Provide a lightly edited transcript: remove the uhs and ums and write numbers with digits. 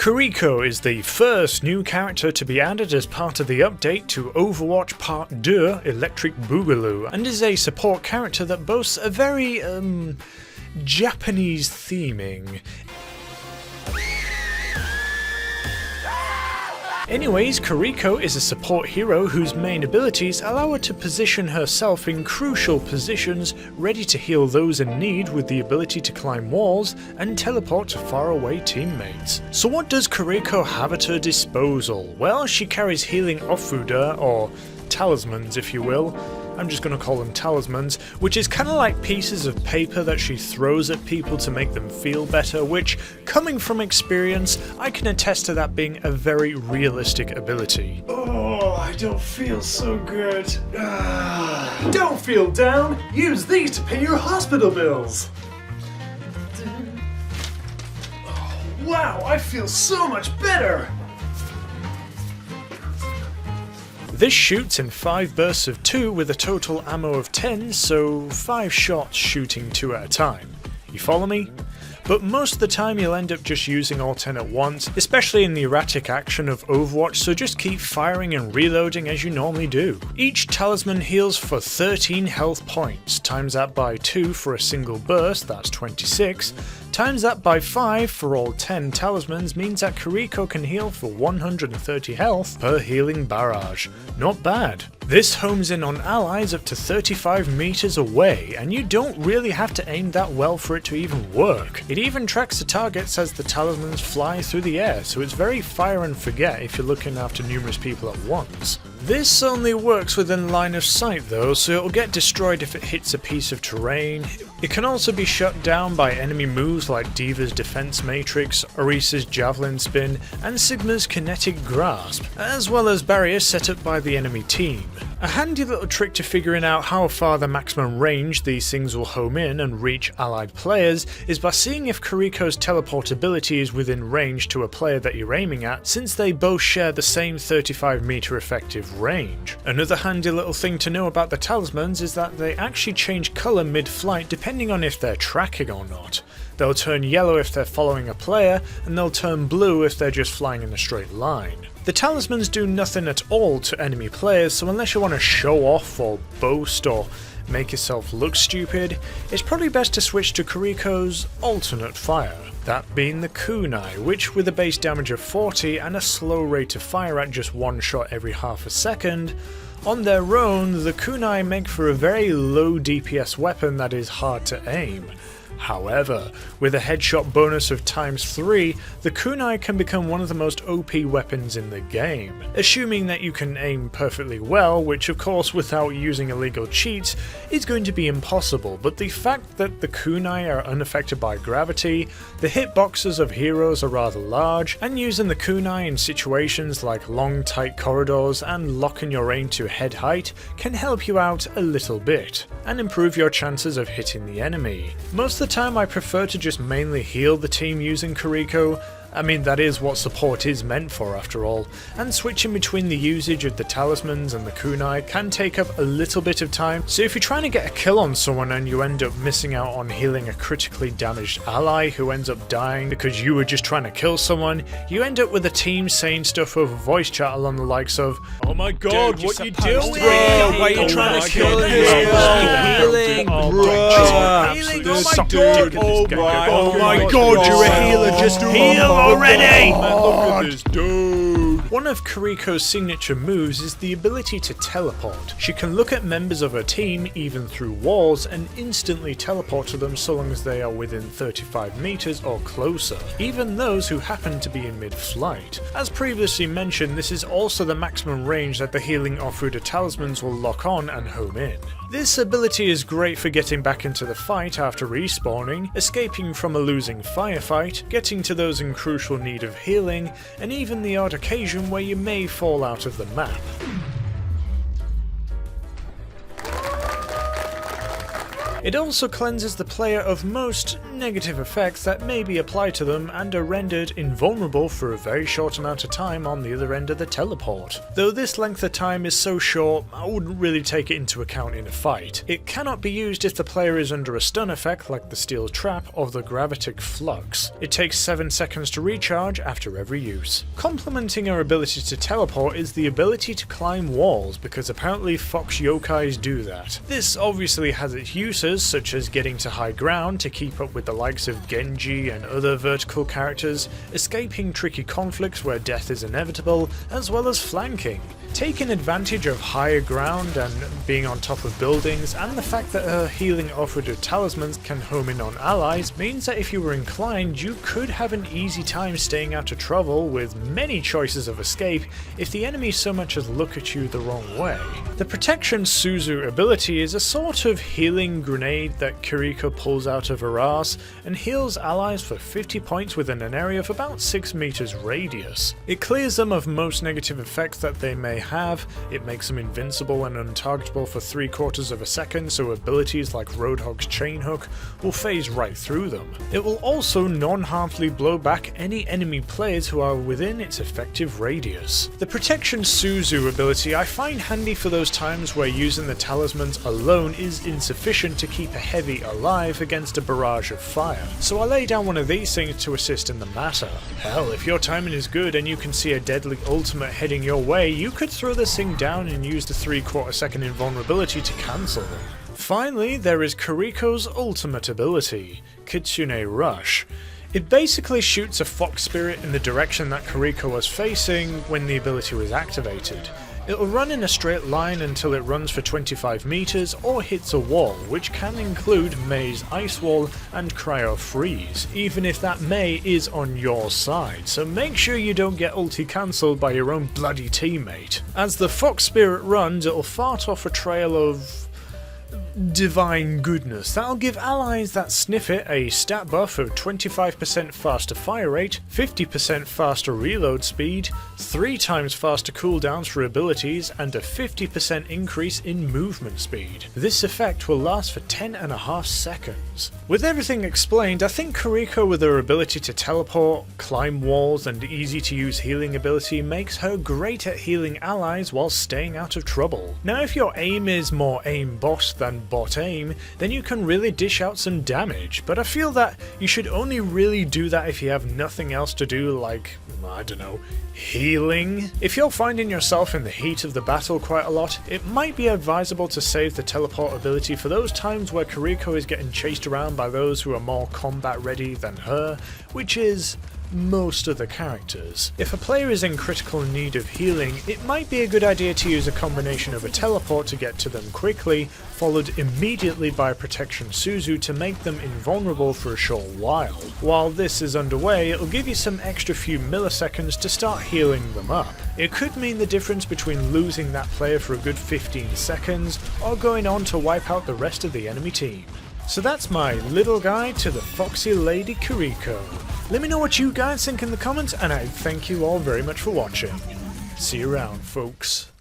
Kiriko is the first new character to be added as part of the update to Overwatch Part 2 Electric Boogaloo, and is a support character that boasts a very, Japanese theming. Anyways, Kiriko is a support hero whose main abilities allow her to position herself in crucial positions, ready to heal those in need with the ability to climb walls and teleport to faraway teammates. So what does Kiriko have at her disposal? Well, she carries healing Ofuda, or talismans if you will. I'm just going to call them talismans, which is kind of like pieces of paper that she throws at people to make them feel better, which, coming from experience, I can attest to that being a very realistic ability. Oh, I don't feel so good. Don't feel down. Use these to pay your hospital bills. Oh, wow, I feel so much better. This shoots in 5 bursts of 2 with a total ammo of 10, so 5 shots shooting 2 at a time. You follow me? But most of the time you'll end up just using all 10 at once, especially in the erratic action of Overwatch, so just keep firing and reloading as you normally do. Each talisman heals for 13 health points, times that by 2 for a single burst, that's 26, times that by 5 for all 10 talismans means that Kiriko can heal for 130 health per healing barrage. Not bad. This homes in on allies up to 35 meters away, and you don't really have to aim that well for it to even work. It even tracks the targets as the talismans fly through the air, so it's very fire and forget if you're looking after numerous people at once. This only works within line of sight though, so it'll get destroyed if it hits a piece of terrain. It can also be shut down by enemy moves like D.Va's Defense Matrix, Orisa's Javelin Spin, and Sigma's Kinetic Grasp, as well as barriers set up by the enemy team. A handy little trick to figuring out how far the maximum range these things will home in and reach allied players is by seeing if Kiriko's teleport ability is within range to a player that you're aiming at, since they both share the same 35 meter effective range. Another handy little thing to know about the talismans is that they actually change colour mid-flight depending on if they're tracking or not. They'll turn yellow if they're following a player, and they'll turn blue if they're just flying in a straight line. The talismans do nothing at all to enemy players, so unless you want to show off or boast or make yourself look stupid, it's probably best to switch to Kiriko's alternate fire. That being the Kunai, which with a base damage of 40 and a slow rate of fire at just 1 shot every half a second, on their own the Kunai make for a very low DPS weapon that is hard to aim. However, with a headshot bonus of ×3, the Kunai can become one of the most OP weapons in the game, assuming that you can aim perfectly well, which of course without using illegal cheats is going to be impossible, but the fact that the Kunai are unaffected by gravity, the hitboxes of heroes are rather large, and using the Kunai in situations like long tight corridors and locking your aim to head height can help you out a little bit, and improve your chances of hitting the enemy. Most of the time I prefer to just mainly heal the team using Kiriko. I mean, that is what support is meant for after all, and switching between the usage of the talismans and the kunai can take up a little bit of time, so if you're trying to get a kill on someone and you end up missing out on healing a critically damaged ally who ends up dying because you were just trying to kill someone, you end up with a team saying stuff over voice chat along the likes of, "Oh my god, what you doing? Bro, why are you trying to kill him? Healing, bro! Oh my god, you're a healer, just heal already! Look at this dude! One of Kiriko's signature moves is the ability to teleport. She can look at members of her team, even through walls, and instantly teleport to them so long as they are within 35 meters or closer, even those who happen to be in mid-flight. As previously mentioned, this is also the maximum range that the healing Ofuda talismans will lock on and home in. This ability is great for getting back into the fight after respawning, escaping from a losing firefight, getting to those in crucial need of healing, and even the odd occasion where you may fall out of the map. It also cleanses the player of most negative effects that may be applied to them and are rendered invulnerable for a very short amount of time on the other end of the teleport. Though this length of time is so short, I wouldn't really take it into account in a fight. It cannot be used if the player is under a stun effect like the steel trap or the gravitic flux. It takes 7 seconds to recharge after every use. Complementing our ability to teleport is the ability to climb walls, because apparently fox yokais do that. This obviously has its uses, such as getting to high ground to keep up with the likes of Genji and other vertical characters, escaping tricky conflicts where death is inevitable, as well as flanking. Taking advantage of higher ground and being on top of buildings, and the fact that her healing offered of talismans can home in on allies, means that if you were inclined, you could have an easy time staying out of trouble with many choices of escape if the enemy so much as look at you the wrong way. The protection suzu ability is a sort of healing grenade that Kiriko pulls out of her arse and heals allies for 50 points within an area of about 6 meters radius. It clears them of most negative effects that they may have. It makes them invincible and untargetable for 3/4 of a second, so abilities like Roadhog's chain hook will phase right through them. It will also non-harmfully blow back any enemy players who are within its effective radius. The protection suzu ability I find handy for those times where using the talismans alone is insufficient to keep a heavy alive against a barrage of fire, so I lay down one of these things to assist in the matter. Hell, if your timing is good and you can see a deadly ultimate heading your way, you could throw this thing down and use the 3/4 second invulnerability to cancel them. Finally, there is Kiriko's ultimate ability, Kitsune Rush. It basically shoots a fox spirit in the direction that Kiriko was facing when the ability was activated. It'll run in a straight line until it runs for 25 meters or hits a wall, which can include May's ice wall and cryo freeze, even if that May is on your side, so make sure you don't get ulti cancelled by your own bloody teammate. As the fox spirit runs, it'll fart off a trail of divine goodness that'll give allies that sniff it a stat buff of 25% faster fire rate, 50% faster reload speed, 3 times faster cooldowns for abilities, and a 50% increase in movement speed. This effect will last for 10.5 seconds. With everything explained, I think Kiriko, with her ability to teleport, climb walls, and easy to use healing ability, makes her great at healing allies while staying out of trouble. Now if your aim is more aim bot than bot aim, then you can really dish out some damage, but I feel that you should only really do that if you have nothing else to do, like, I don't know, healing. If you're finding yourself in the heat of the battle quite a lot, it might be advisable to save the teleport ability for those times where Kiriko is getting chased around by those who are more combat ready than her, which is most of the characters. If a player is in critical need of healing, it might be a good idea to use a combination of a teleport to get to them quickly, followed immediately by a protection suzu to make them invulnerable for a short while. While this is underway, it'll give you some extra few milliseconds to start healing them up. It could mean the difference between losing that player for a good 15 seconds or going on to wipe out the rest of the enemy team. So that's my little guide to the foxy lady Kiriko. Let me know what you guys think in the comments, and I thank you all very much for watching. See you around, folks.